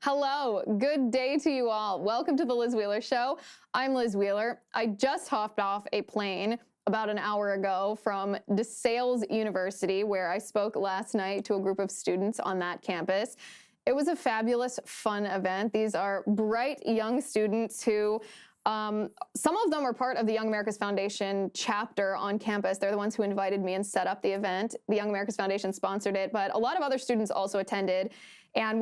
Hello, good day to you all. Welcome to the Liz Wheeler Show. I'm Liz Wheeler. I just hopped off a plane about an hour ago from DeSales University, where I spoke last night to a group of students on that campus. It was a fabulous, fun event. These are bright young students who some of them are part of the Young America's Foundation chapter on campus. They're the ones who invited me and set up the event. The Young America's Foundation sponsored it, but a lot of other students also attended. And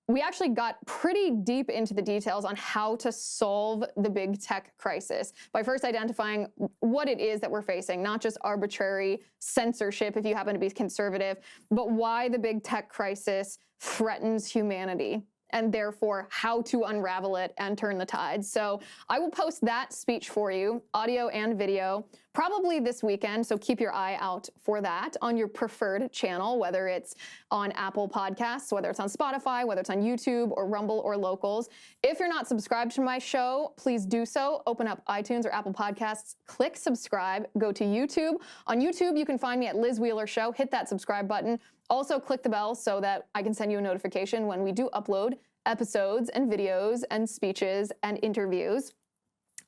we actually got pretty deep into the details on how to solve the big tech crisis by first identifying what it is that we're facing, not just arbitrary censorship if you happen to be conservative, but why the big tech crisis threatens humanity, and therefore how to unravel it and turn the tide. So I will post that speech for you, audio and video, probably this weekend, so keep your eye out for that on your preferred channel, whether it's on Apple Podcasts, whether it's on Spotify, whether it's on YouTube or Rumble or Locals. If you're not subscribed to my show, please do so. Open up iTunes or Apple Podcasts, click subscribe, go to YouTube. On YouTube, you can find me at Liz Wheeler Show. Hit that subscribe button. Also, click the bell so that I can send you a notification when we do upload episodes and videos and speeches and interviews.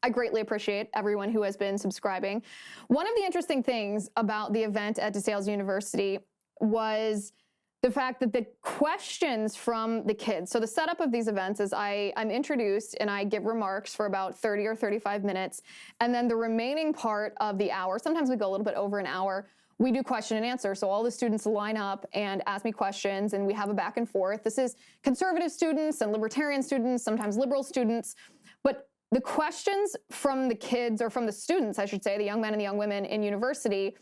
I greatly appreciate everyone who has been subscribing. One of the interesting things about the event at DeSales University was the fact that the questions from the kids, so the setup of these events is I'm introduced and I give remarks for about 30 or 35 minutes, and then the remaining part of the hour, sometimes we go a little bit over an hour, we do question and answer. So all the students line up and ask me questions and we have a back and forth. This is conservative students and libertarian students, sometimes liberal students. But the questions from the kids, or from the students, I should say, the young men and the young women in university,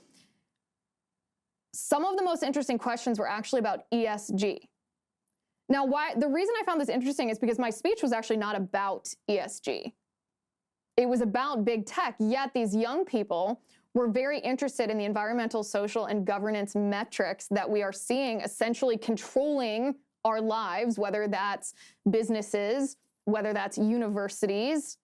some of the most interesting questions were actually about ESG. Now, the reason I found this interesting is because my speech was actually not about ESG. It was about big tech, yet these young people were very interested in the environmental, social, and governance metrics that we are seeing essentially controlling our lives, whether that's businesses, whether that's universities.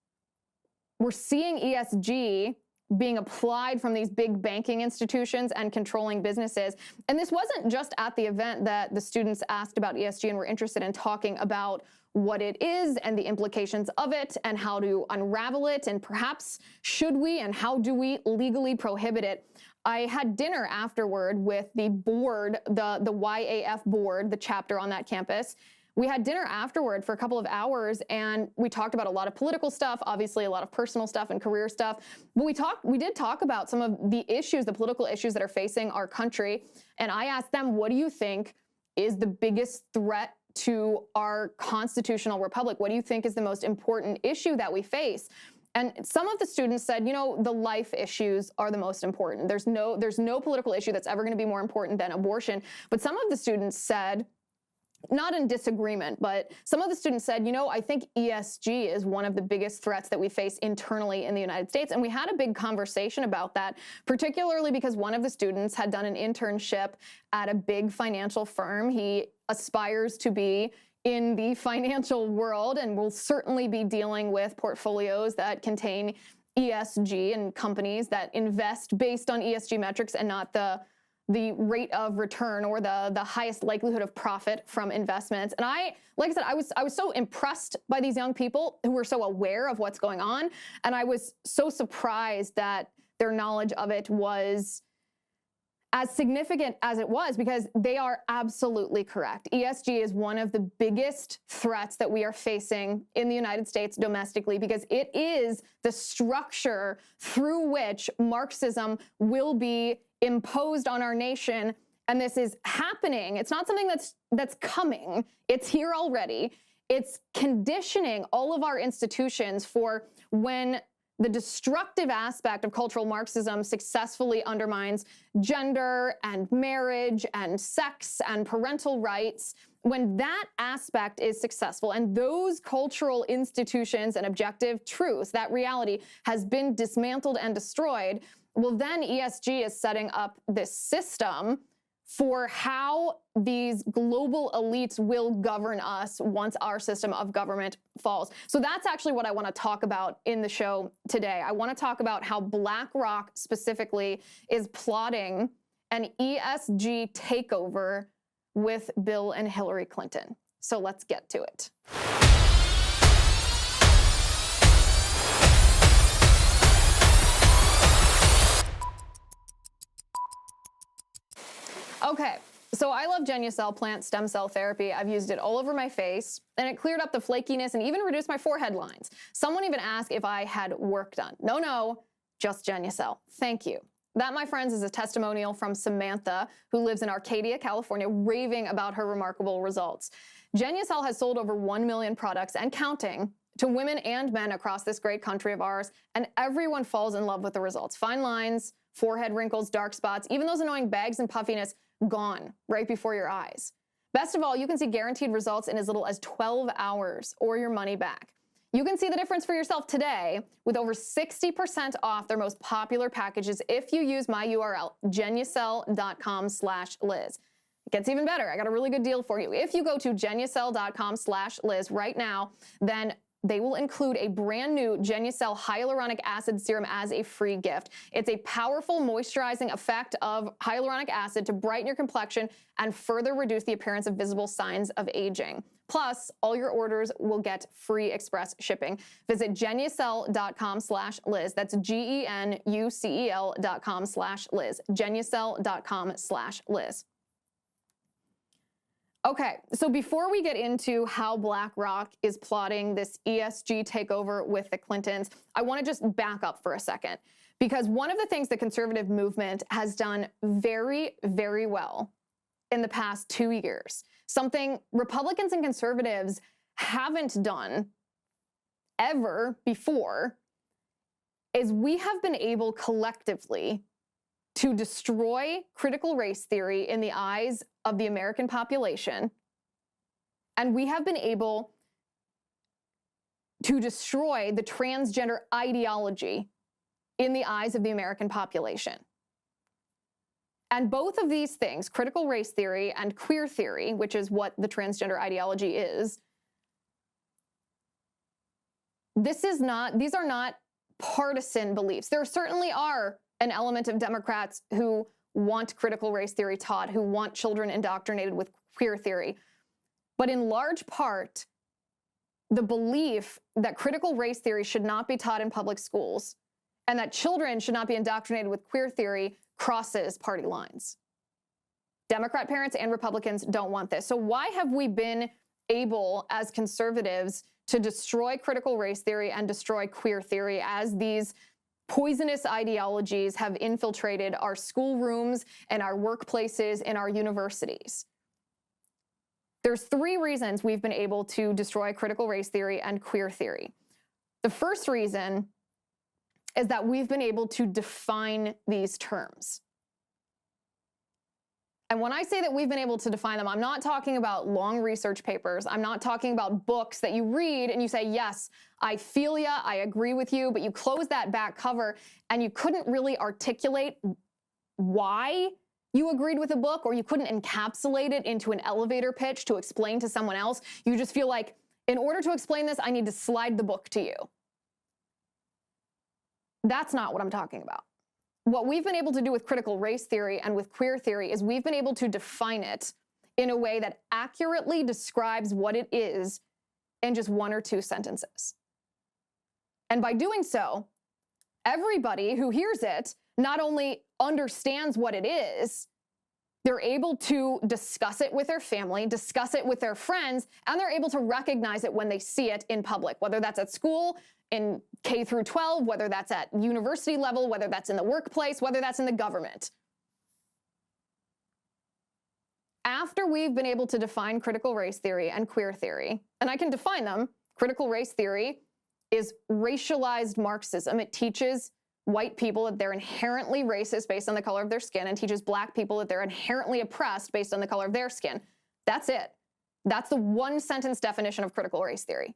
We're seeing ESG being applied from these big banking institutions and controlling businesses. And this wasn't just at the event that the students asked about ESG and were interested in talking about what it is and the implications of it and how to unravel it, and perhaps should we and how do we legally prohibit it. I had dinner afterward with the board, the YAF board, the chapter on that campus. We had dinner afterward for a couple of hours and we talked about a lot of political stuff, obviously a lot of personal stuff and career stuff. But we did talk about some of the issues, the political issues that are facing our country. And I asked them, what do you think is the biggest threat to our constitutional republic? What do you think is the most important issue that we face? And some of the students said, the life issues are the most important. There's no political issue that's ever going to be more important than abortion. But some of the students said, not in disagreement, but some of the students said, I think ESG is one of the biggest threats that we face internally in the United States. And we had a big conversation about that, particularly because one of the students had done an internship at a big financial firm. He aspires to be in the financial world and will certainly be dealing with portfolios that contain ESG and companies that invest based on ESG metrics and not the rate of return or the highest likelihood of profit from investments. And like I said, I was so impressed by these young people who were so aware of what's going on. And I was so surprised that their knowledge of it was as significant as it was, because they are absolutely correct. ESG is one of the biggest threats that we are facing in the United States domestically, because it is the structure through which Marxism will be imposed on our nation. And this is happening. It's not something that's coming. It's here already. It's conditioning all of our institutions for when the destructive aspect of cultural Marxism successfully undermines gender and marriage and sex and parental rights. When that aspect is successful and those cultural institutions and objective truths, that reality has been dismantled and destroyed, well, then ESG is setting up this system for how these global elites will govern us once our system of government falls. So that's actually what I want to talk about in the show today. I want to talk about how BlackRock specifically is plotting an ESG takeover with Bill and Hillary Clinton. So let's get to it. Okay, so I love Genucell plant stem cell therapy. I've used it all over my face, and it cleared up the flakiness and even reduced my forehead lines. Someone even asked if I had work done. No, just Genucell. Thank you. That, my friends, is a testimonial from Samantha, who lives in Arcadia, California, raving about her remarkable results. Genucell has sold over 1 million products and counting to women and men across this great country of ours, and everyone falls in love with the results. Fine lines, forehead wrinkles, dark spots, even those annoying bags and puffiness, gone right before your eyes. Best of all, you can see guaranteed results in as little as 12 hours or your money back. You can see the difference for yourself today with over 60% off their most popular packages if you use my URL, genucell.com/Liz. It gets even better. I got a really good deal for you. If you go to genucell.com/Liz right now, then they will include a brand new Genucell hyaluronic acid serum as a free gift. It's a powerful moisturizing effect of hyaluronic acid to brighten your complexion and further reduce the appearance of visible signs of aging. Plus, all your orders will get free express shipping. Visit genucell.com/Liz. That's GENUCEL.com/Liz. genucell.com/Liz. Okay, so before we get into how BlackRock is plotting this ESG takeover with the Clintons, I want to just back up for a second, because one of the things the conservative movement has done very, very well in the past 2 years, something Republicans and conservatives haven't done ever before, is we have been able collectively to destroy critical race theory in the eyes of the American population, and we have been able to destroy the transgender ideology in the eyes of the American population. And both of these things, critical race theory and queer theory, which is what the transgender ideology is, these are not partisan beliefs. There certainly are an element of Democrats who want critical race theory taught, who want children indoctrinated with queer theory. But in large part, the belief that critical race theory should not be taught in public schools and that children should not be indoctrinated with queer theory crosses party lines. Democrat parents and Republicans don't want this. So why have we been able, as conservatives, to destroy critical race theory and destroy queer theory as these poisonous ideologies have infiltrated our schoolrooms and our workplaces and our universities? There's 3 reasons we've been able to destroy critical race theory and queer theory. The first reason is that we've been able to define these terms. And when I say that we've been able to define them, I'm not talking about long research papers. I'm not talking about books that you read and you say, yes, I feel ya, I agree with you, but you close that back cover and you couldn't really articulate why you agreed with a book, or you couldn't encapsulate it into an elevator pitch to explain to someone else. You just feel like, in order to explain this, I need to slide the book to you. That's not what I'm talking about. What we've been able to do with critical race theory and with queer theory is we've been able to define it in a way that accurately describes what it is in just 1 or 2 sentences. And by doing so, everybody who hears it not only understands what it is, they're able to discuss it with their family, discuss it with their friends, and they're able to recognize it when they see it in public, whether that's at school, in K through 12, whether that's at university level, whether that's in the workplace, whether that's in the government. After we've been able to define critical race theory and queer theory, and I can define them, critical race theory is racialized Marxism. It teaches white people that they're inherently racist based on the color of their skin, and teaches black people that they're inherently oppressed based on the color of their skin. That's it. That's the 1-sentence definition of critical race theory.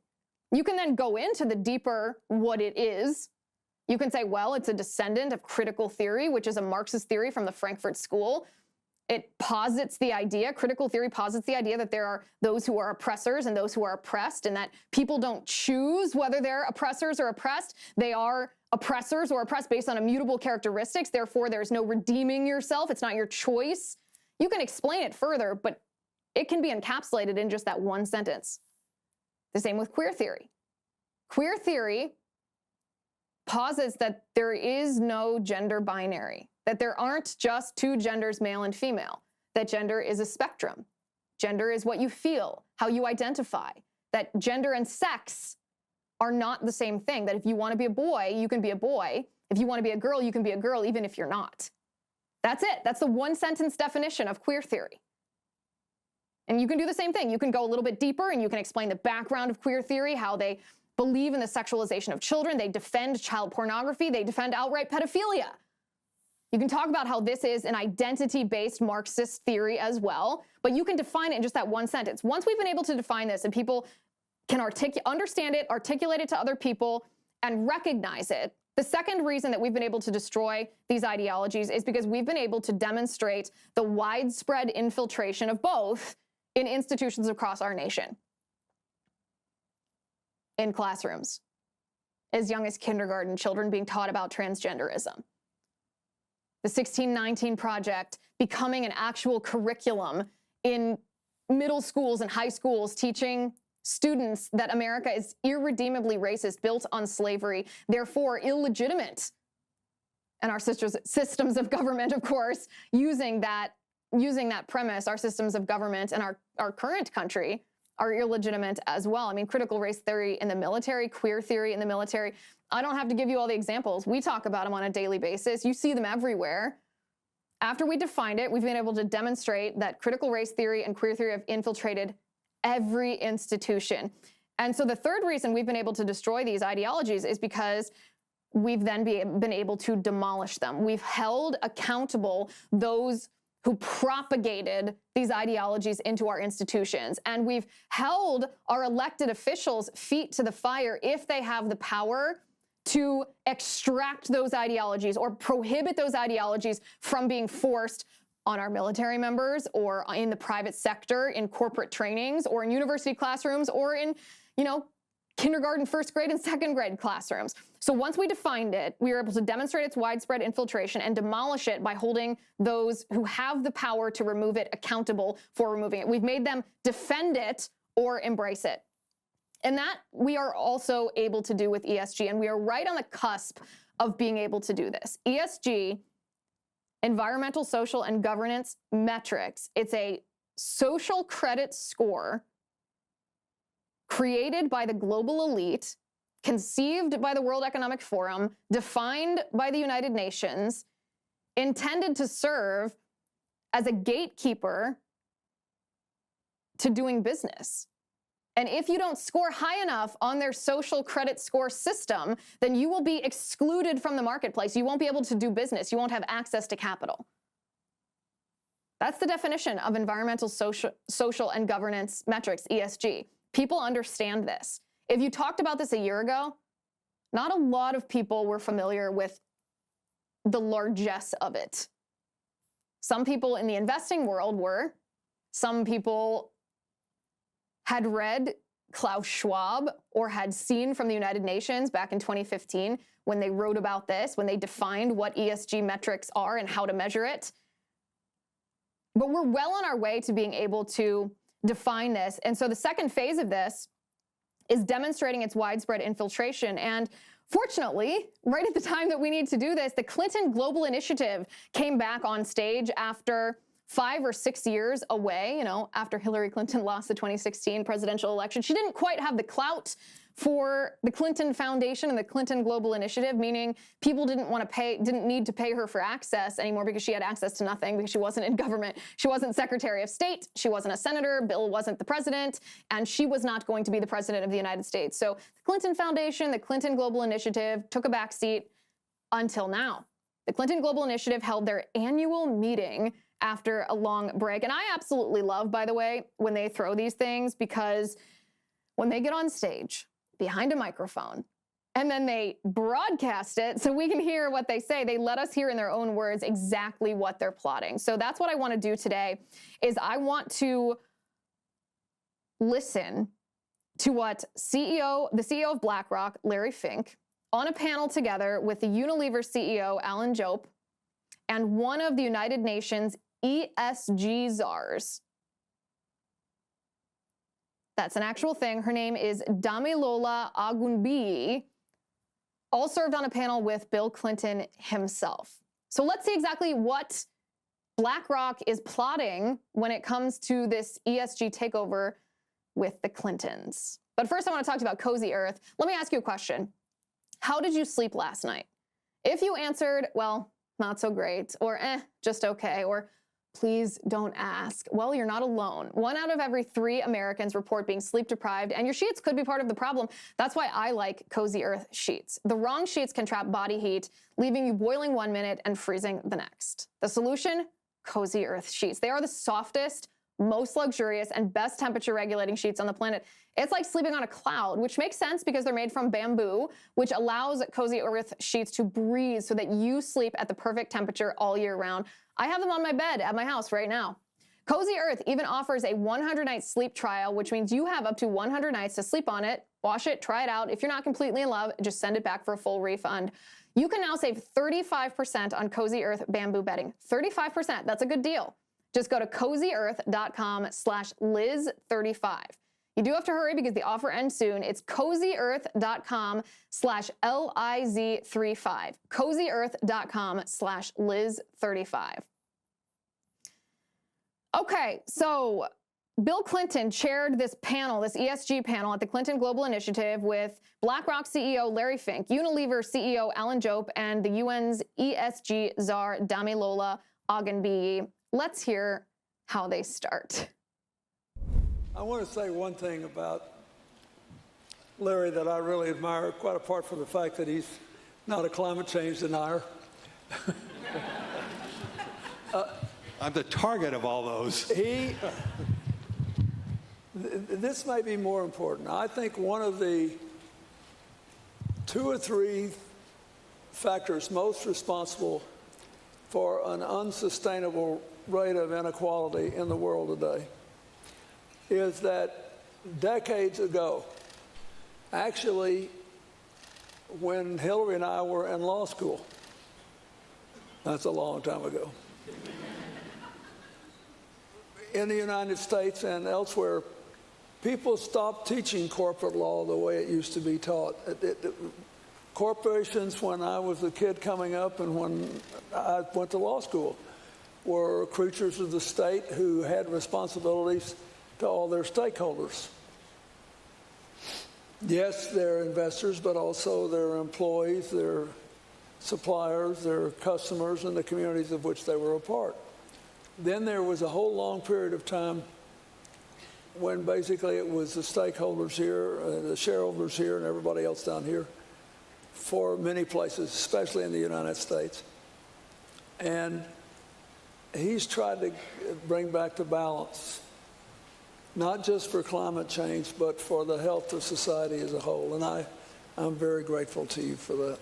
You can then go into the deeper what it is. You can say, well, it's a descendant of critical theory, which is a Marxist theory from the Frankfurt School. It posits the idea, critical theory posits the idea that there are those who are oppressors and those who are oppressed, and that people don't choose whether they're oppressors or oppressed. They are oppressors or oppressed based on immutable characteristics. Therefore, there's no redeeming yourself. It's not your choice. You can explain it further, but It can be encapsulated in just that one sentence. The same with queer theory. Queer theory posits that there is no gender binary, that there aren't just two genders, male and female, that gender is a spectrum. Gender is what you feel, how you identify, that gender and sex are not the same thing, that if you want to be a boy, you can be a boy. If you want to be a girl, you can be a girl, even if you're not. That's it. That's the one sentence definition of queer theory. And you can do the same thing. You can go a little bit deeper and you can explain the background of queer theory, how they believe in the sexualization of children, they defend child pornography, they defend outright pedophilia. You can talk about how this is an identity-based Marxist theory as well, but you can define it in just that one sentence. Once we've been able to define this and people can understand it, articulate it to other people, and recognize it, the second reason that we've been able to destroy these ideologies is because we've been able to demonstrate the widespread infiltration of both in institutions across our nation. In classrooms, as young as kindergarten, children being taught about transgenderism. The 1619 Project becoming an actual curriculum in middle schools and high schools, teaching students that America is irredeemably racist, built on slavery, therefore illegitimate. And our systems of government, of course, using that premise, our systems of government and our current country are illegitimate as well. I mean, critical race theory in the military, queer theory in the military. I don't have to give you all the examples. We talk about them on a daily basis. You see them everywhere. After we defined it, we've been able to demonstrate that critical race theory and queer theory have infiltrated every institution. And so the third reason we've been able to destroy these ideologies is because we've then been able to demolish them. We've held accountable those who propagated these ideologies into our institutions. And we've held our elected officials' feet to the fire if they have the power to extract those ideologies or prohibit those ideologies from being forced on our military members or in the private sector, in corporate trainings, or in university classrooms, or in, kindergarten, first grade, and second grade classrooms. So once we defined it, we were able to demonstrate its widespread infiltration and demolish it by holding those who have the power to remove it accountable for removing it. We've made them defend it or embrace it. And that we are also able to do with ESG, and we are right on the cusp of being able to do this. ESG, environmental, social, and governance metrics, it's a social credit score created by the global elite, conceived by the World Economic Forum, defined by the United Nations, intended to serve as a gatekeeper to doing business. And if you don't score high enough on their social credit score system, then you will be excluded from the marketplace. You won't be able to do business. You won't have access to capital. That's the definition of environmental, social, and governance metrics, ESG. People understand this. If you talked about this a year ago, not a lot of people were familiar with the largesse of it. Some people in the investing world were. Some people had read Klaus Schwab or had seen from the United Nations back in 2015 when they wrote about this, when they defined what ESG metrics are and how to measure it. But we're well on our way to being able to define this. And so the second phase of this is demonstrating its widespread infiltration. And fortunately, right at the time that we need to do this, the Clinton Global Initiative came back on stage after 5 or 6 years away, after Hillary Clinton lost the 2016 presidential election. She didn't quite have the clout for the Clinton Foundation and the Clinton Global Initiative, meaning people didn't need to pay her for access anymore because she had access to nothing, because she wasn't in government. She wasn't Secretary of State. She wasn't a senator. Bill wasn't the president. And she was not going to be the president of the United States. So the Clinton Foundation, the Clinton Global Initiative took a back seat until now. The Clinton Global Initiative held their annual meeting after a long break. And I absolutely love, by the way, when they throw these things, because when they get on stage behind a microphone and then they broadcast it so we can hear what they say, they let us hear in their own words exactly what they're plotting. So that's what I want to do today, is I want to listen to what the CEO of BlackRock, Larry Fink, on a panel together with the Unilever CEO, Alan Jope, and one of the United Nations ESG Czars, That's an actual thing. Her name is Damilola Ogunbiyi, all served on a panel with Bill Clinton himself. So let's see exactly what BlackRock is plotting when it comes to this ESG takeover with the Clintons. But first, I want to talk to you about Cozy Earth. Let me ask you a question. How did you sleep last night? If you answered, well, not so great, or just okay, or please don't ask, well, you're not alone. 1 out of every 3 Americans report being sleep deprived, and your sheets could be part of the problem. That's why I like Cozy Earth sheets. The wrong sheets can trap body heat, leaving you boiling 1 minute and freezing the next. The solution? Cozy Earth sheets. They are the softest, most luxurious, and best temperature regulating sheets on the planet. It's like sleeping on a cloud, which makes sense because they're made from bamboo, which allows Cozy Earth sheets to breathe so that you sleep at the perfect temperature all year round. I have them on my bed at my house right now. Cozy Earth even offers a 100-night sleep trial, which means you have up to 100 nights to sleep on it, wash it, try it out. If you're not completely in love, just send it back for a full refund. You can now save 35% on Cozy Earth bamboo bedding. 35%, that's a good deal. Just go to cozyearth.com/Liz35. You do have to hurry because the offer ends soon. It's cozyearth.com/LIZ35. cozyearth.com/Liz35. Okay, so Bill Clinton chaired this panel, this ESG panel at the Clinton Global Initiative with BlackRock CEO Larry Fink, Unilever CEO Alan Jope, and the UN's ESG Czar Damilola Ogunbiyi. Let's hear how they start. I want to say one thing about Larry that I really admire, quite apart from the fact that he's not a climate change denier. I'm the target of all those. This may be more important. I think one of the 2 or 3 factors most responsible for an unsustainable rate of inequality in the world today is that decades ago, actually, when Hillary and I were in law school, that's a long time ago, in the United States and elsewhere, people stopped teaching corporate law the way it used to be taught. Corporations, when I was a kid coming up and when I went to law school, were creatures of the state who had responsibilities to all their stakeholders. Yes, they're investors, but also their employees, their suppliers, their customers, and the communities of which they were a part. Then there was a whole long period of time when basically it was the stakeholders here, the shareholders here, and everybody else down here for many places, especially in the United States. And he's tried to bring back the balance, not just for climate change, but for the health of society as a whole. And I'm very grateful to you for that.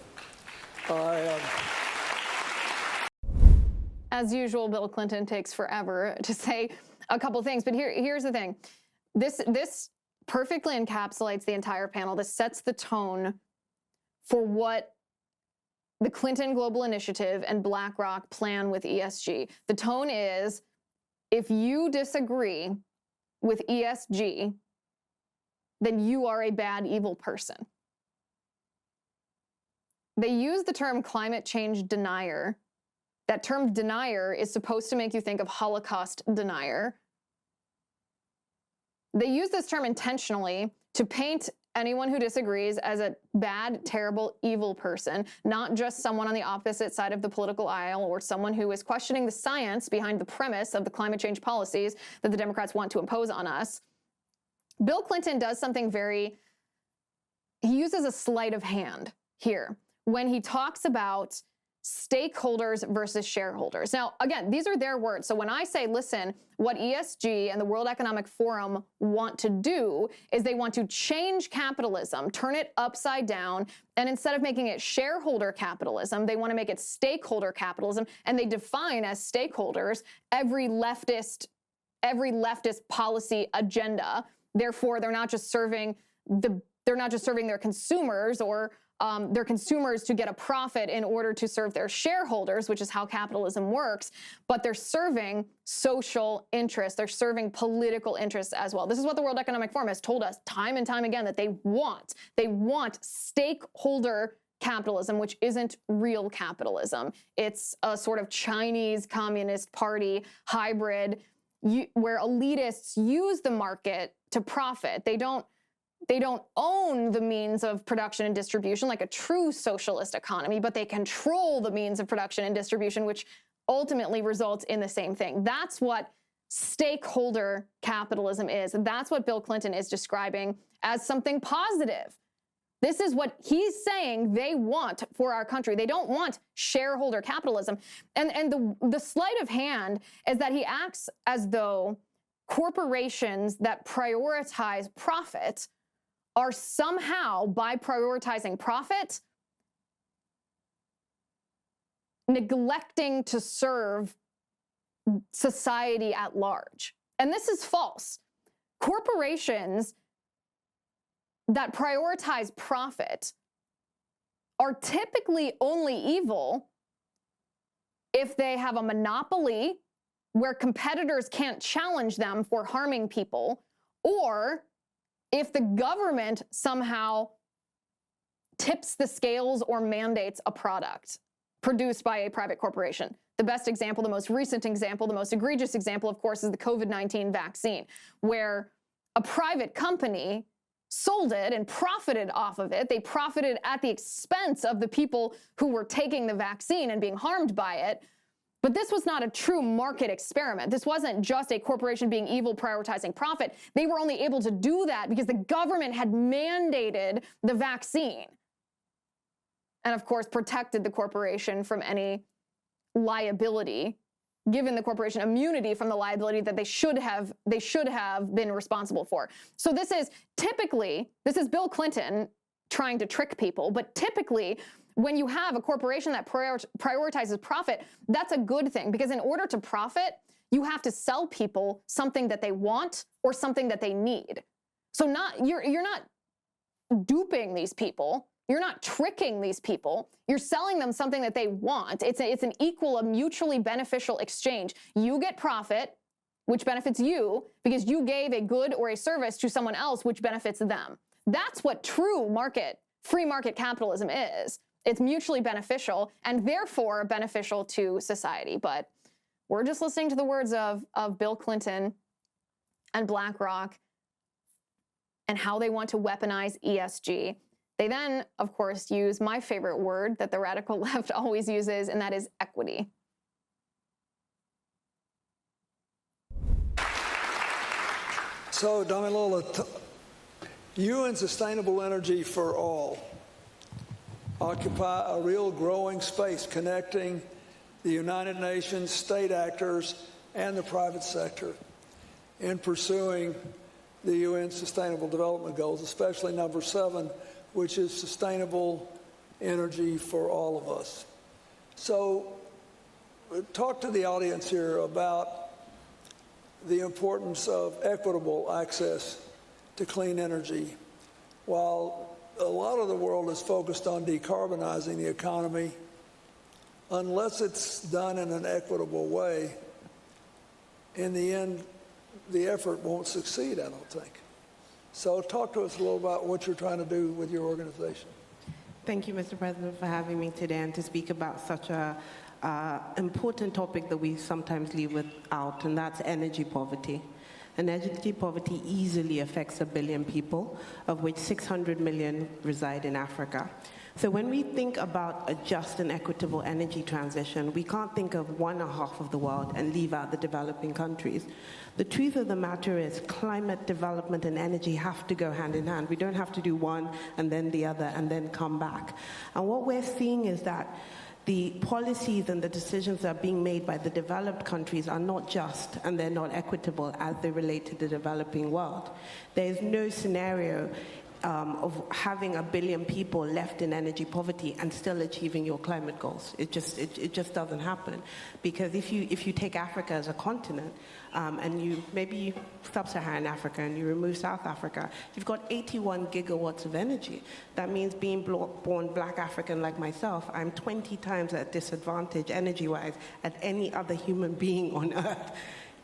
As usual, Bill Clinton takes forever to say a couple things, but here's the thing. This perfectly encapsulates the entire panel. This sets the tone for what the Clinton Global Initiative and BlackRock plan with ESG. The tone is, if you disagree with ESG, then you are a bad, evil person. They use the term climate change denier. That term denier is supposed to make you think of Holocaust denier. They use this term intentionally to paint anyone who disagrees as a bad, terrible, evil person, not just someone on the opposite side of the political aisle or someone who is questioning the science behind the premise of the climate change policies that the Democrats want to impose on us. Bill Clinton does something he uses a sleight of hand here when he talks about stakeholders versus shareholders. Now, again, these are their words. So when I say, listen, what ESG and the World Economic Forum want to do is they want to change capitalism, turn it upside down, and instead of making it shareholder capitalism, they want to make it stakeholder capitalism, and they define as stakeholders every leftist policy agenda. Therefore, they're not just serving their consumers or their consumers to get a profit in order to serve their shareholders, which is how capitalism works, but they're serving social interests. They're serving political interests as well. This is what the World Economic Forum has told us time and time again, that they want. They want stakeholder capitalism, which isn't real capitalism. It's a sort of Chinese Communist Party hybrid where elitists use the market to profit. They don't own the means of production and distribution like a true socialist economy, but they control the means of production and distribution, which ultimately results in the same thing. That's what stakeholder capitalism is. And that's what Bill Clinton is describing as something positive. This is what he's saying they want for our country. They don't want shareholder capitalism. And the sleight of hand is that he acts as though corporations that prioritize profit are somehow, by prioritizing profit, neglecting to serve society at large. And this is false. Corporations that prioritize profit are typically only evil if they have a monopoly where competitors can't challenge them for harming people, or if the government somehow tips the scales or mandates a product produced by a private corporation. The best example, the most recent example, the most egregious example, of course, is the COVID-19 vaccine, where a private company sold it and profited off of it. They profited at the expense of the people who were taking the vaccine and being harmed by it. But this was not a true market experiment. This wasn't just a corporation being evil, prioritizing profit. They were only able to do that because the government had mandated the vaccine. And of course, protected the corporation from any liability, given the corporation immunity from the liability that they should have been responsible for. So this is Bill Clinton trying to trick people, but typically when you have a corporation that prioritizes profit, that's a good thing, because in order to profit, you have to sell people something that they want or something that they need. So you're not duping these people. You're not tricking these people. You're selling them something that they want. It's an equal, a mutually beneficial exchange. You get profit, which benefits you because you gave a good or a service to someone else, which benefits them. That's what true free market capitalism is. It's mutually beneficial and therefore beneficial to society. But we're just listening to the words of Bill Clinton and BlackRock and how they want to weaponize ESG. They then, of course, use my favorite word that the radical left always uses, and that is equity. So, Damilola, you and sustainable energy for all occupy a real growing space connecting the United Nations, state actors, and the private sector in pursuing the UN Sustainable Development Goals, especially number 7, which is sustainable energy for all of us. So talk to the audience here about the importance of equitable access to clean energy. While a lot of the world is focused on decarbonizing the economy, unless it's done in an equitable way, in the end, the effort won't succeed, I don't think. So talk to us a little about what you're trying to do with your organization. Thank you, Mr. President, for having me today and to speak about such a important topic that we sometimes leave without, and that's energy poverty. And energy poverty easily affects 1 billion people, of which 600 million reside in Africa. So when we think about a just and equitable energy transition, we can't think of one half of the world and leave out the developing countries. The truth of the matter is climate development and energy have to go hand in hand. We don't have to do one and then the other and then come back. And what we're seeing is that the policies and the decisions that are being made by the developed countries are not just and they're not equitable as they relate to the developing world. There is no scenario of having 1 billion people left in energy poverty and still achieving your climate goals. It just doesn't happen, because if you take Africa as a continent, and you maybe sub-Saharan Africa and you remove South Africa, you've got 81 gigawatts of energy. That means being born Black African like myself, I'm 20 times at disadvantage energy-wise at any other human being on Earth.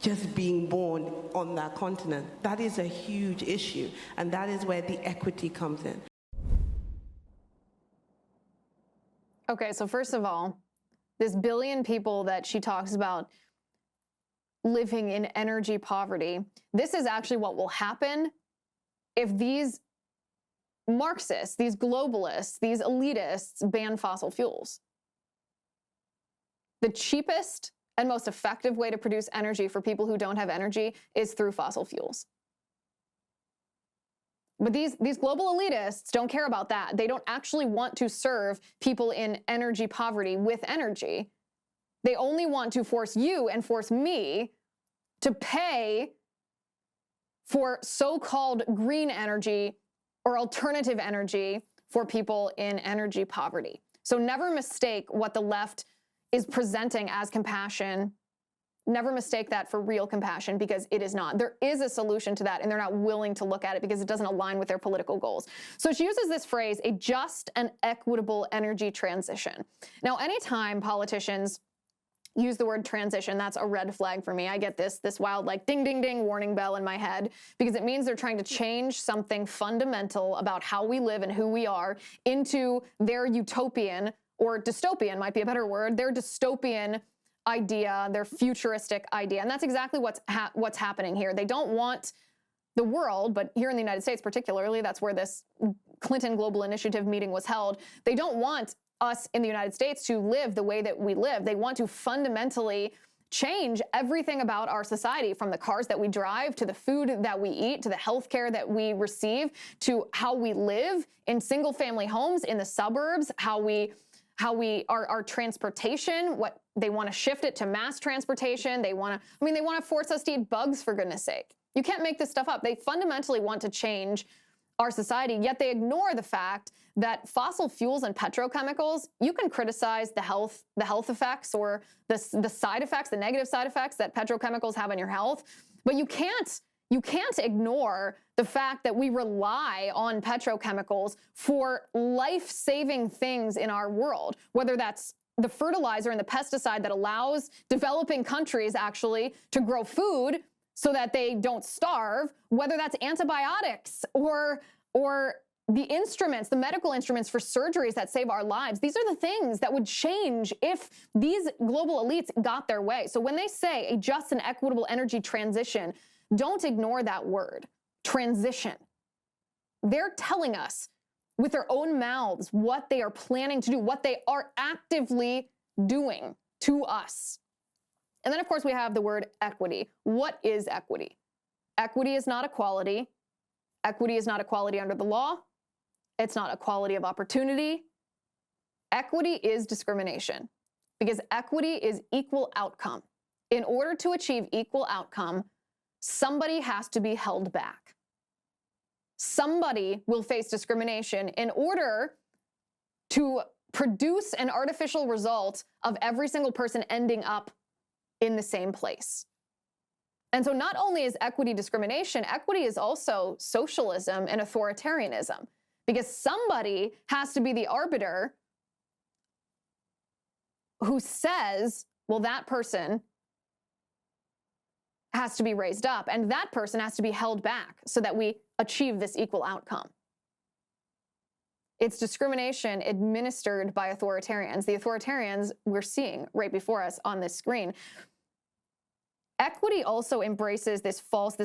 Just being born on that continent. That is a huge issue, and that is where the equity comes in. Okay, so first of all, this billion people that she talks about living in energy poverty, this is actually what will happen if these Marxists, these globalists, these elitists ban fossil fuels. The cheapest and most effective way to produce energy for people who don't have energy is through fossil fuels. But these global elitists don't care about that. They don't actually want to serve people in energy poverty with energy. They only want to force you and force me to pay for so-called green energy or alternative energy for people in energy poverty. So never mistake what the left is presenting as compassion. Never mistake that for real compassion, because it is not. There is a solution to that, and they're not willing to look at it because it doesn't align with their political goals. So she uses this phrase, a just and equitable energy transition. Now, anytime politicians use the word transition, that's a red flag for me. I get this wild, like, ding, ding, ding warning bell in my head, because it means they're trying to change something fundamental about how we live and who we are into their utopian, or dystopian might be a better word, their dystopian idea, their futuristic idea. And that's exactly what's happening here. They don't want the world, but here in the United States particularly, that's where this Clinton Global Initiative meeting was held. They don't want us in the United States to live the way that we live. They want to fundamentally change everything about our society, from the cars that we drive, to the food that we eat, to the healthcare that we receive, to how we live in single-family homes in the suburbs, our transportation. What they want to shift it to mass transportation. They want to force us to eat bugs, for goodness sake. You can't make this stuff up. They fundamentally want to change our society, yet they ignore the fact that fossil fuels and petrochemicals, you can criticize the health effects or the side effects, the negative side effects that petrochemicals have on your health, but you can't ignore the fact that we rely on petrochemicals for life-saving things in our world, whether that's the fertilizer and the pesticide that allows developing countries actually to grow food so that they don't starve, whether that's antibiotics or the instruments, the medical instruments for surgeries that save our lives. These are the things that would change if these global elites got their way. So when they say a just and equitable energy transition, don't ignore that word, transition. They're telling us with their own mouths what they are planning to do, what they are actively doing to us. And then, of course, we have the word equity. What is equity? Equity is not equality. Equity is not equality under the law. It's not equality of opportunity. Equity is discrimination, because equity is equal outcome. In order to achieve equal outcome, somebody has to be held back. Somebody will face discrimination in order to produce an artificial result of every single person ending up in the same place. And so not only is equity discrimination, equity is also socialism and authoritarianism, because somebody has to be the arbiter who says, well, that person has to be raised up, and that person has to be held back so that we achieve this equal outcome. It's discrimination administered by authoritarians. The authoritarians we're seeing right before us on this screen. Equity also embraces this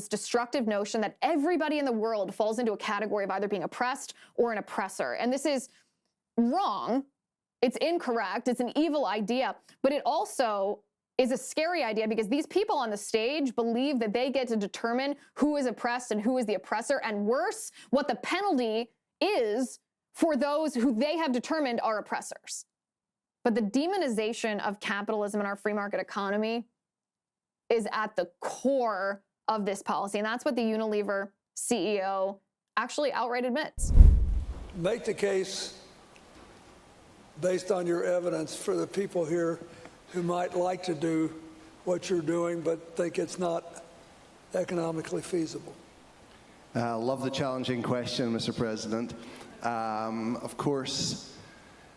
destructive notion that everybody in the world falls into a category of either being oppressed or an oppressor. And this is wrong. It's incorrect. It's an evil idea. But it also is a scary idea, because these people on the stage believe that they get to determine who is oppressed and who is the oppressor, and worse, what the penalty is for those who they have determined are oppressors. But the demonization of capitalism and our free market economy is at the core of this policy. And that's what the Unilever CEO actually outright admits. Make the case based on your evidence for the people here who might like to do what you're doing but think it's not economically feasible. I love the challenging question, Mr. President. Of course,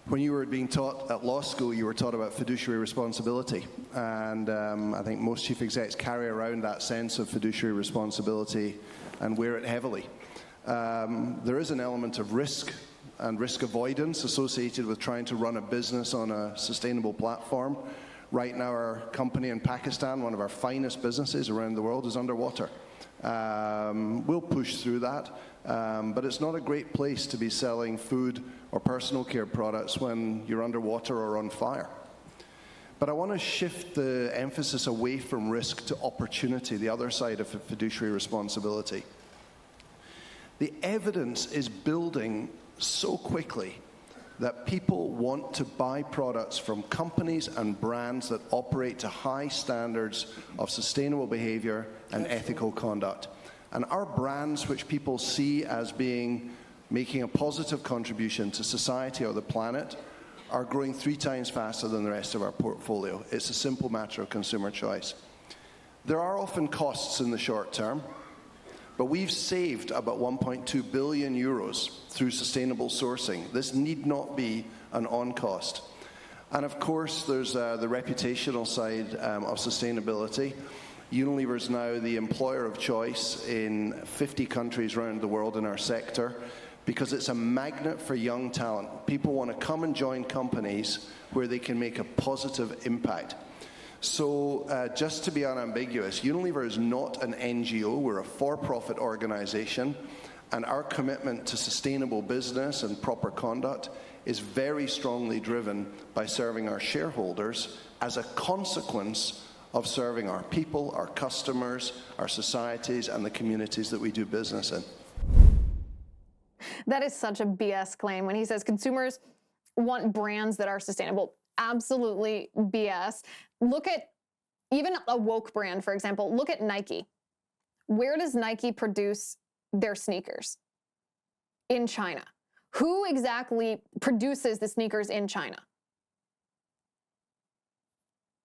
when you were being taught at law school, you were taught about fiduciary responsibility. And I think most chief execs carry around that sense of fiduciary responsibility and wear it heavily. There is an element of risk and risk avoidance associated with trying to run a business on a sustainable platform. Right now, our company in Pakistan, one of our finest businesses around the world, is underwater. We'll push through that, but it's not a great place to be selling food or personal care products when you're underwater or on fire. But I want to shift the emphasis away from risk to opportunity, the other side of fiduciary responsibility. The evidence is building so quickly that people want to buy products from companies and brands that operate to high standards of sustainable behavior and ethical conduct. And our brands, which people see as making a positive contribution to society or the planet, are growing 3 times faster than the rest of our portfolio. It's a simple matter of consumer choice. There are often costs in the short term, but we've saved about 1.2 billion euros through sustainable sourcing. This need not be an on-cost. And of course, there's the reputational side of sustainability. Unilever is now the employer of choice in 50 countries around the world in our sector because it's a magnet for young talent. People want to come and join companies where they can make a positive impact. So just to be unambiguous, Unilever is not an NGO. We're a for-profit organization, and our commitment to sustainable business and proper conduct is very strongly driven by serving our shareholders as a consequence of serving our people, our customers, our societies, and the communities that we do business in. That is such a BS claim when he says consumers want brands that are sustainable. Absolutely BS. Look at even a woke brand, for example. Look at Nike. Where does Nike produce their sneakers? In China. Who exactly produces the sneakers in China?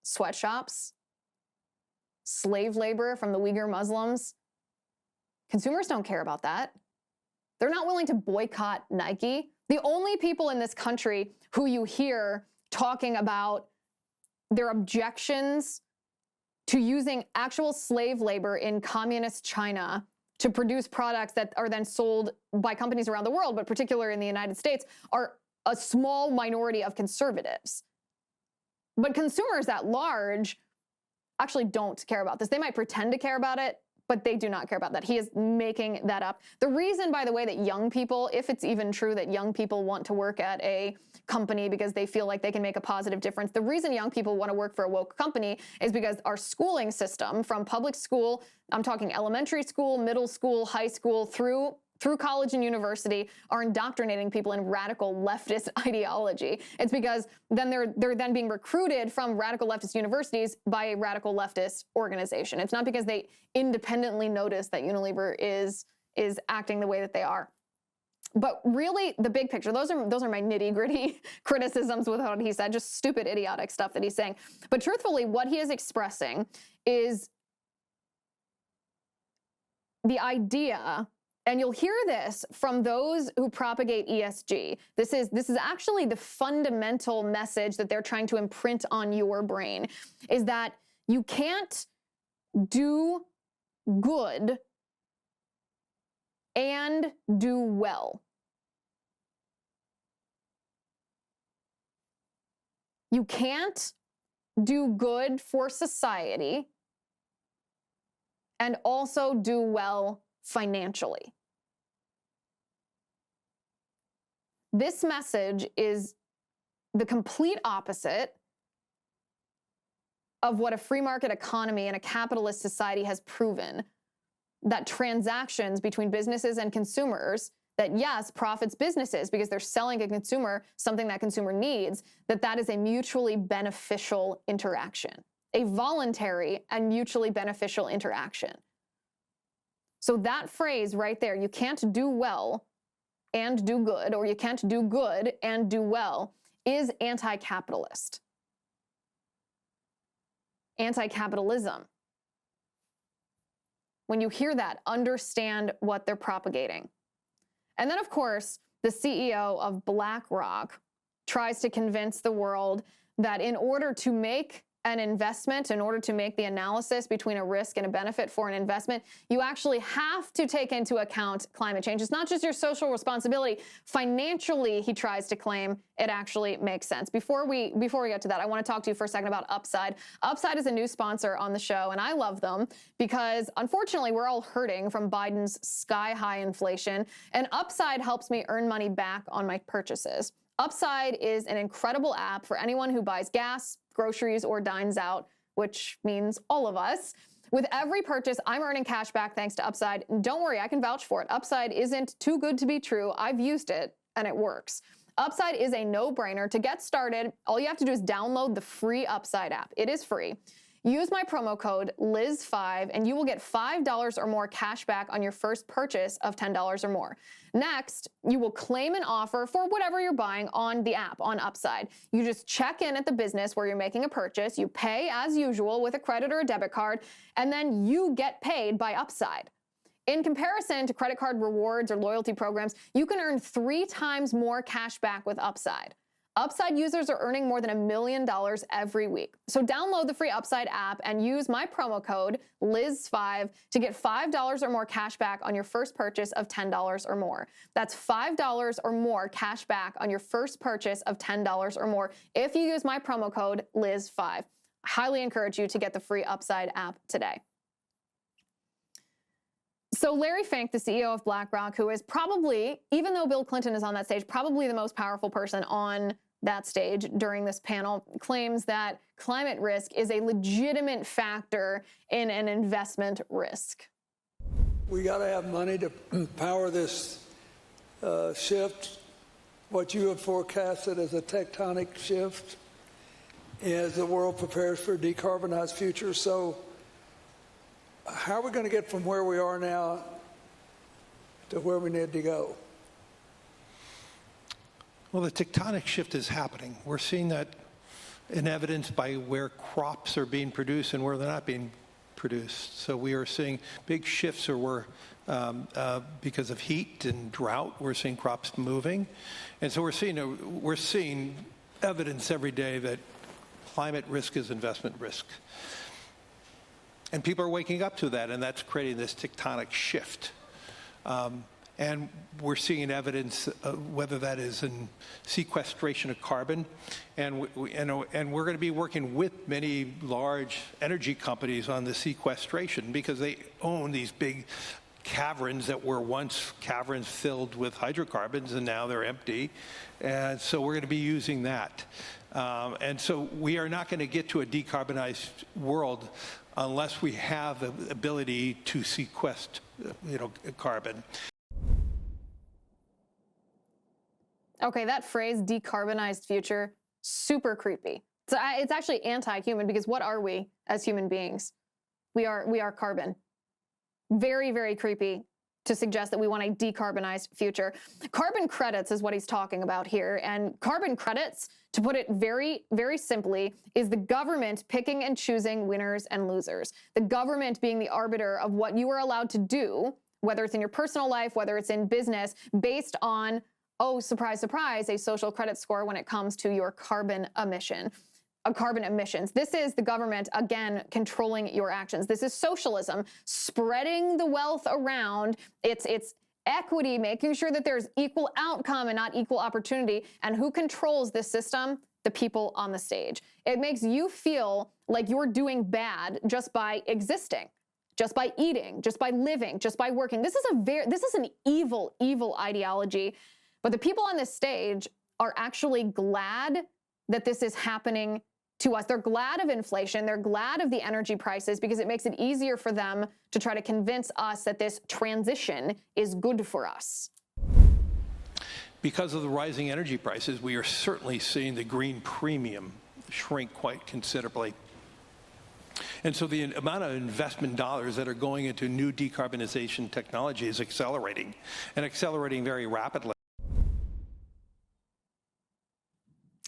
Sweatshops? Slave labor from the Uyghur Muslims? Consumers don't care about that. They're not willing to boycott Nike. The only people in this country who you hear talking about their objections to using actual slave labor in communist China to produce products that are then sold by companies around the world, but particularly in the United States, are a small minority of conservatives. But consumers at large actually don't care about this. They might pretend to care about it, but they do not care about that. He is making that up. The reason, by the way, that young people, if it's even true that young people want to work at a company because they feel like they can make a positive difference, the reason young people want to work for a woke company is because our schooling system, from public school, I'm talking elementary school, middle school, high school, through college and university, are indoctrinating people in radical leftist ideology. It's because then they're then being recruited from radical leftist universities by a radical leftist organization. It's not because they independently notice that Unilever is acting the way that they are. But really, the big picture, those are my nitty-gritty criticisms with what he said, just stupid, idiotic stuff that he's saying. But truthfully, what he is expressing is the idea, and you'll hear this from those who propagate ESG. This is actually the fundamental message that they're trying to imprint on your brain, is that you can't do good and do well. You can't do good for society and also do well financially. This message is the complete opposite of what a free market economy and a capitalist society has proven, that transactions between businesses and consumers, that yes, profits businesses because they're selling a consumer something that consumer needs, that is a mutually beneficial interaction, a voluntary and mutually beneficial interaction. So that phrase right there, you can't do well and do good, or you can't do good and do well, is anti-capitalist. Anti-capitalism. When you hear that, understand what they're propagating. And then, of course, the CEO of BlackRock tries to convince the world that in order to make an investment, in order to make the analysis between a risk and a benefit for an investment, you actually have to take into account climate change. It's not just your social responsibility. Financially, he tries to claim it actually makes sense. Before we get to that, I want to talk to you for a second about Upside. Upside is a new sponsor on the show, and I love them because, unfortunately, we're all hurting from Biden's sky-high inflation, and Upside helps me earn money back on my purchases. Upside is an incredible app for anyone who buys gas, groceries, or dines out, which means all of us. With every purchase, I'm earning cash back thanks to Upside. And don't worry, I can vouch for it. Upside isn't too good to be true. I've used it, and it works. Upside is a no-brainer. To get started, all you have to do is download the free Upside app. It is free. Use my promo code LIZ5 and you will get $5 or more cash back on your first purchase of $10 or more. Next, you will claim an offer for whatever you're buying on the app, on Upside. You just check in at the business where you're making a purchase, you pay as usual with a credit or a debit card, and then you get paid by Upside. In comparison to credit card rewards or loyalty programs, you can earn 3 times more cash back with Upside. Upside users are earning more than $1 million every week. So download the free Upside app and use my promo code LIZ5 to get $5 or more cash back on your first purchase of $10 or more. That's $5 or more cash back on your first purchase of $10 or more if you use my promo code LIZ5. I highly encourage you to get the free Upside app today. So Larry Fink, the CEO of BlackRock, who is probably, even though Bill Clinton is on that stage, probably the most powerful person on that stage during this panel, claims that climate risk is a legitimate factor in an investment risk. We got to have money to power this shift, what you have forecasted as a tectonic shift as the world prepares for a decarbonized future. So how are we going to get from where we are now to where we need to go? Well, the tectonic shift is happening. We're seeing that in evidence by where crops are being produced and where they're not being produced. So we are seeing big shifts, or because of heat and drought, we're seeing crops moving. And so we're seeing evidence every day that climate risk is investment risk. And people are waking up to that, and that's creating this tectonic shift. And we're seeing evidence, whether that is in sequestration of carbon, and we're going to be working with many large energy companies on the sequestration because they own these big caverns that were once caverns filled with hydrocarbons, and now they're empty. And so we're going to be using that. And so we are not going to get to a decarbonized world unless we have the ability to sequester, carbon. Okay, that phrase, decarbonized future, super creepy. So it's actually anti-human, because what are we as human beings? We are carbon. Very, very creepy to suggest that we want a decarbonized future. Carbon credits is what he's talking about here. And carbon credits, to put it very, very simply, is the government picking and choosing winners and losers. The government being the arbiter of what you are allowed to do, whether it's in your personal life, whether it's in business, based on, oh, surprise, surprise, a social credit score when it comes to your carbon emissions. This is the government, again, controlling your actions. This is socialism, spreading the wealth around. It's equity, making sure that there's equal outcome and not equal opportunity. And who controls this system? The people on the stage. It makes you feel like you're doing bad just by existing, just by eating, just by living, just by working. This is an evil, evil ideology. But the people on this stage are actually glad that this is happening to us. They're glad of inflation. They're glad of the energy prices because it makes it easier for them to try to convince us that this transition is good for us. Because of the rising energy prices, we are certainly seeing the green premium shrink quite considerably. And so the amount of investment dollars that are going into new decarbonization technology is accelerating, and accelerating very rapidly.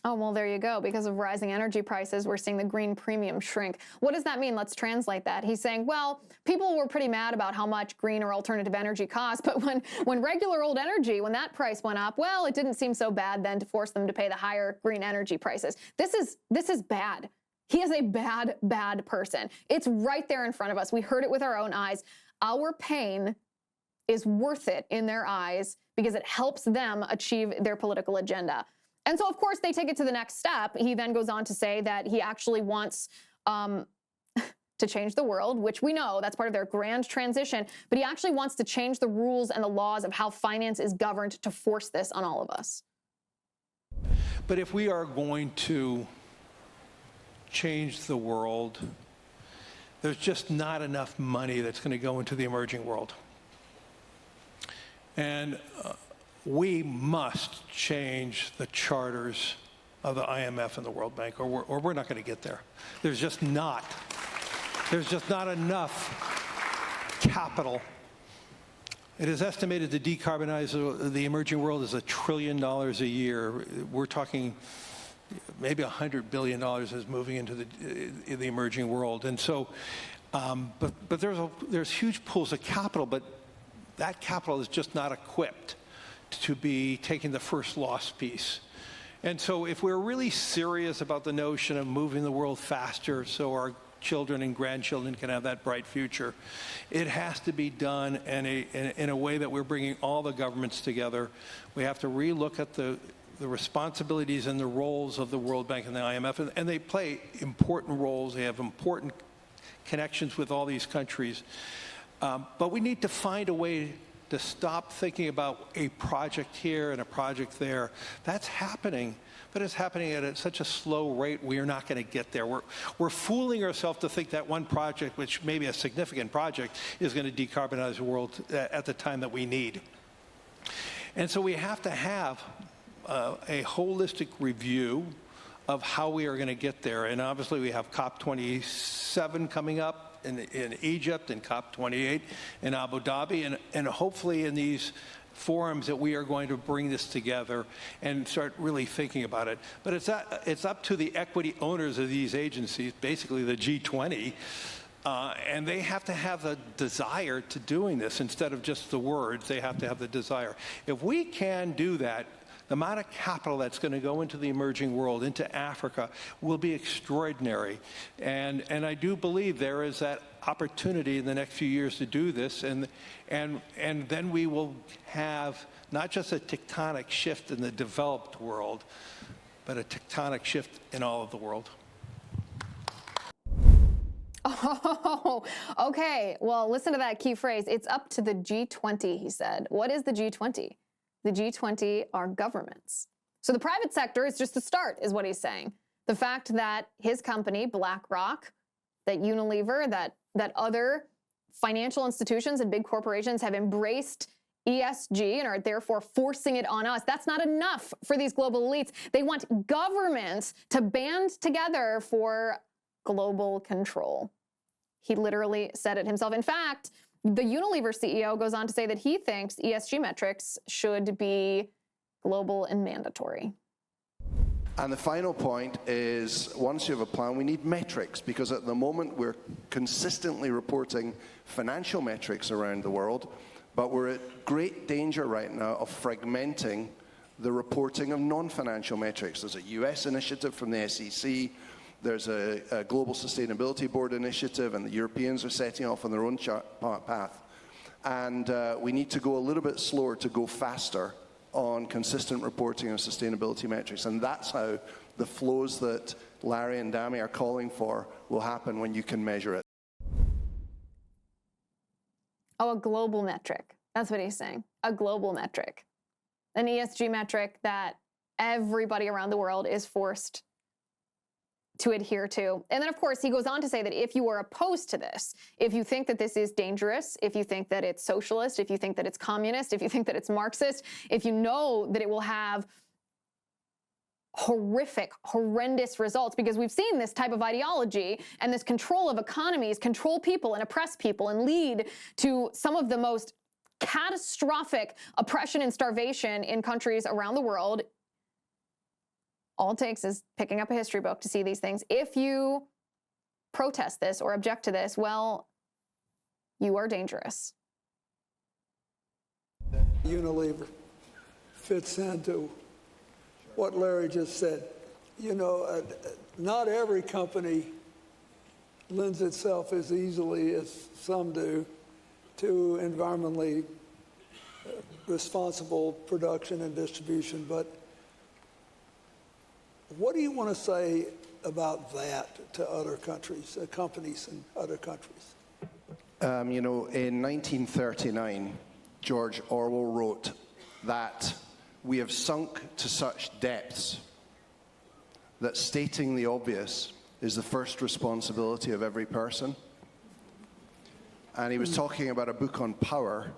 Oh, well, there you go. Because of rising energy prices, we're seeing the green premium shrink. What does that mean? Let's translate that. He's saying, well, people were pretty mad about how much green or alternative energy costs, but when regular old energy, when that price went up, well, it didn't seem so bad then to force them to pay the higher green energy prices. This is bad. He is a bad, bad person. It's right there in front of us. We heard it with our own eyes. Our pain is worth it in their eyes because it helps them achieve their political agenda. And so, of course, they take it to the next step. He then goes on to say that he actually wants to change the world, which we know that's part of their grand transition, but he actually wants to change the rules and the laws of how finance is governed to force this on all of us. But if we are going to change the world, there's just not enough money that's going to go into the emerging world. And we must change the charters of the IMF and the World Bank, or we're not going to get there. There's just not enough capital. It is estimated to decarbonize the emerging world is $1 trillion a year. We're talking maybe $100 billion is moving into the emerging world. And so, but there's huge pools of capital, but that capital is just not equipped to be taking the first loss piece. And so if we're really serious about the notion of moving the world faster so our children and grandchildren can have that bright future, it has to be done in a way that we're bringing all the governments together. We have to relook at the responsibilities and the roles of the World Bank and the IMF, and they play important roles. They have important connections with all these countries. But we need to find a way to stop thinking about a project here and a project there. That's happening, but it's happening at such a slow rate, we are not going to get there. We're fooling ourselves to think that one project, which may be a significant project, is going to decarbonize the world at the time that we need. And so we have to have a holistic review of how we are going to get there. And obviously we have COP27 coming up in Egypt, and COP28 in Abu Dhabi, and hopefully in these forums that we are going to bring this together and start really thinking about it. But it's up to the equity owners of these agencies, basically the G20, and they have to have the desire to doing this instead of just the words. They have to have the desire. If we can do that, the amount of capital that's going to go into the emerging world, into Africa, will be extraordinary. And I do believe there is that opportunity in the next few years to do this. And then we will have not just a tectonic shift in the developed world, but a tectonic shift in all of the world. Oh, okay. Well, listen to that key phrase. It's up to the G20, he said. What is the G20? The G20 are governments. So the private sector is just the start, is what he's saying. The fact that his company, BlackRock, that Unilever, that other financial institutions and big corporations have embraced ESG and are therefore forcing it on us, that's not enough for these global elites. They want governments to band together for global control. He literally said it himself. In fact, the Unilever CEO goes on to say that he thinks ESG metrics should be global and mandatory. And the final point is, once you have a plan, we need metrics, because at the moment we're consistently reporting financial metrics around the world, but we're at great danger right now of fragmenting the reporting of non-financial metrics. There's a US initiative from the SEC, there's a Global Sustainability Board initiative, and the Europeans are setting off on their own path. And we need to go a little bit slower to go faster on consistent reporting of sustainability metrics. And that's how the flows that Larry and Dami are calling for will happen when you can measure it. Oh, a global metric. That's what he's saying. A global metric. An ESG metric that everybody around the world is forced to adhere to. And then, of course, he goes on to say that if you are opposed to this, if you think that this is dangerous, if you think that it's socialist, if you think that it's communist, if you think that it's Marxist, if you know that it will have horrific, horrendous results, because we've seen this type of ideology and this control of economies control people and oppress people and lead to some of the most catastrophic oppression and starvation in countries around the world. All it takes is picking up a history book to see these things. If you protest this or object to this, well, you are dangerous. Unilever fits into what Larry just said. You know, not every company lends itself as easily as some do to environmentally responsible production and distribution, but what do you want to say about that to other countries, companies in other countries? You know, in 1939, George Orwell wrote that we have sunk to such depths that stating the obvious is the first responsibility of every person. And he was talking about a book on power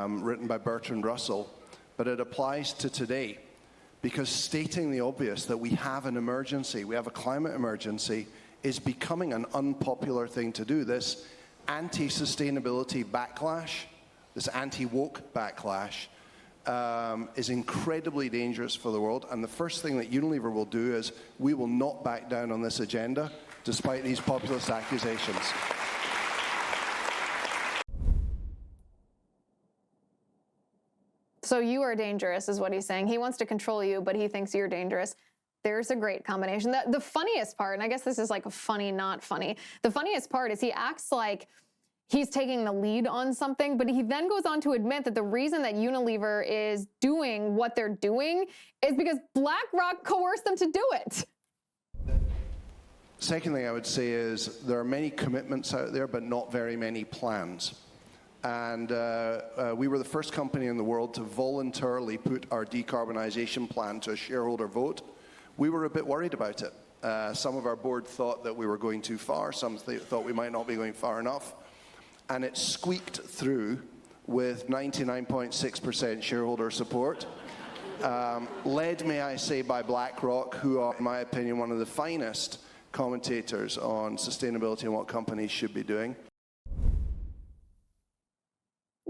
written by Bertrand Russell, but it applies to today, because stating the obvious that we have an emergency, we have a climate emergency, is becoming an unpopular thing to do. This anti-sustainability backlash, this anti-woke backlash, is incredibly dangerous for the world. And the first thing that Unilever will do is we will not back down on this agenda, despite these populist accusations. So you are dangerous, is what he's saying. He wants to control you, but he thinks you're dangerous. There's a great combination. The funniest part, and I guess this is like a funny, not funny, the funniest part is he acts like he's taking the lead on something, but he then goes on to admit that the reason that Unilever is doing what they're doing is because BlackRock coerced them to do it. Second thing I would say is there are many commitments out there, but not very many plans. And we were the first company in the world to voluntarily put our decarbonization plan to a shareholder vote. We were a bit worried about it. Some of our board thought that we were going too far. Some thought we might not be going far enough. And it squeaked through with 99.6% shareholder support. Led, may I say, by BlackRock, who are, in my opinion, one of the finest commentators on sustainability and what companies should be doing.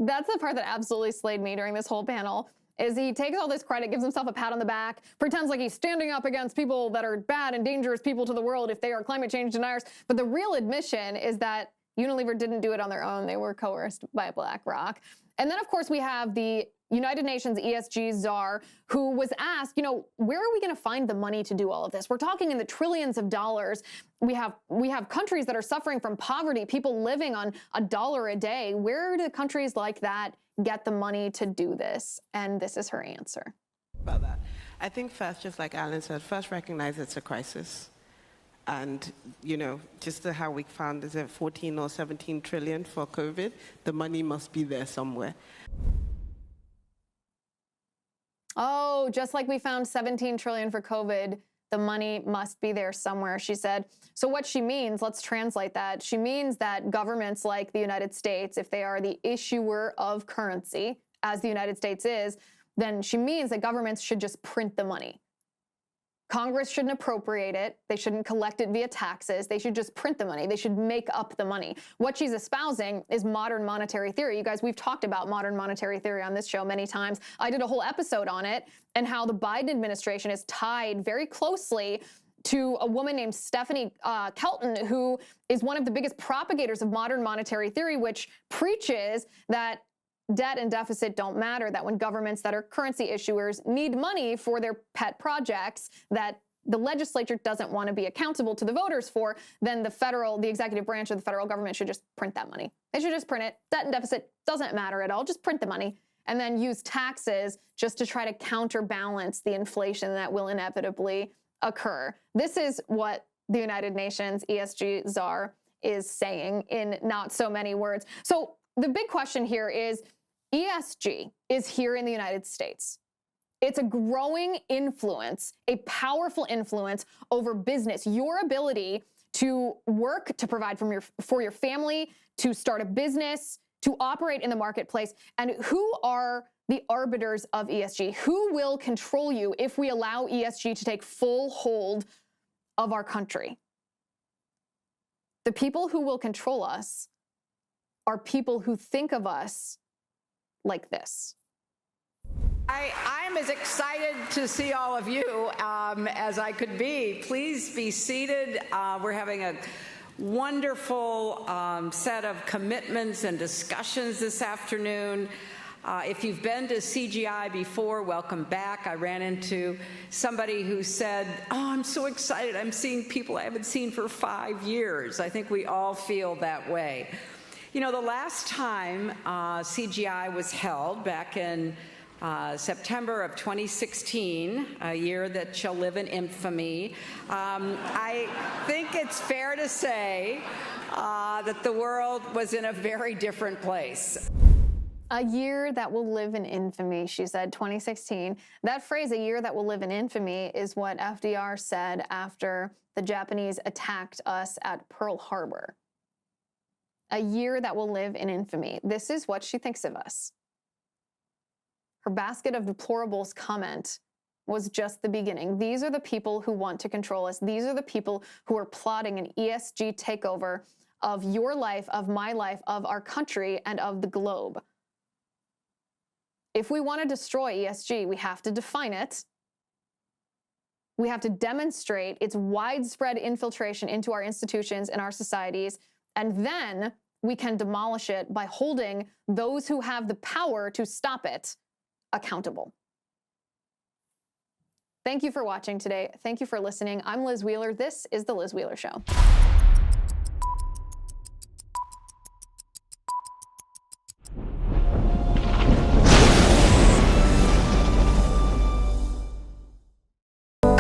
That's the part that absolutely slayed me during this whole panel, is he takes all this credit, gives himself a pat on the back, pretends like he's standing up against people that are bad and dangerous people to the world if they are climate change deniers. But the real admission is that Unilever didn't do it on their own. They were coerced by BlackRock. And then, of course, we have the United Nations ESG Czar, who was asked, you know, where are we going to find the money to do all of this? We're talking in the trillions of dollars. We have countries that are suffering from poverty, people living on $1 a day. Where do countries like that get the money to do this? And this is her answer. About that, I think first, just like Alan said, first recognize it's a crisis. And, you know, just how we found, is it 14 or 17 trillion for COVID? The money must be there somewhere. Oh, just like we found 17 trillion for COVID, the money must be there somewhere, she said. So what she means, let's translate that. She means that governments like the United States, if they are the issuer of currency, as the United States is, then she means that governments should just print the money. Congress shouldn't appropriate it. They shouldn't collect it via taxes. They should just print the money. They should make up the money. What she's espousing is modern monetary theory. You guys, we've talked about modern monetary theory on this show many times. I did a whole episode on it and how the Biden administration is tied very closely to a woman named Stephanie Kelton, who is one of the biggest propagators of modern monetary theory, which preaches that debt and deficit don't matter, that when governments that are currency issuers need money for their pet projects that the legislature doesn't want to be accountable to the voters for, then the executive branch of the federal government should just print that money. They should just print it. Debt and deficit doesn't matter at all. Just print the money and then use taxes just to try to counterbalance the inflation that will inevitably occur. This is what the United Nations ESG Czar is saying in not so many words. So the big question here is, ESG is here in the United States. It's a growing influence, a powerful influence over business. Your ability to work, to provide for your family, to start a business, to operate in the marketplace. And who are the arbiters of ESG? Who will control you if we allow ESG to take full hold of our country? The people who will control us are people who think of us like this. I'm as excited to see all of you as I could be. Please be seated. We're having a wonderful set of commitments and discussions this afternoon. If you've been to CGI before, welcome back. I ran into somebody who said, "Oh, I'm so excited. I'm seeing people I haven't seen for 5 years." I think we all feel that way. You know, the last time CGI was held back in September of 2016, a year that shall live in infamy, I think it's fair to say that the world was in a very different place. A year that will live in infamy, she said, 2016. That phrase, a year that will live in infamy, is what FDR said after the Japanese attacked us at Pearl Harbor. A year that will live in infamy. This is what she thinks of us. Her basket of deplorables comment was just the beginning. These are the people who want to control us. These are the people who are plotting an ESG takeover of your life, of my life, of our country, and of the globe. If we want to destroy ESG, we have to define it. We have to demonstrate its widespread infiltration into our institutions and our societies, and then we can demolish it by holding those who have the power to stop it accountable. Thank you for watching today. Thank you for listening. I'm Liz Wheeler. This is The Liz Wheeler Show.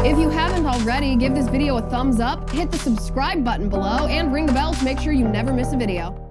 If you haven't already, give this video a thumbs up, hit the subscribe button below, and ring the bell to make sure you never miss a video.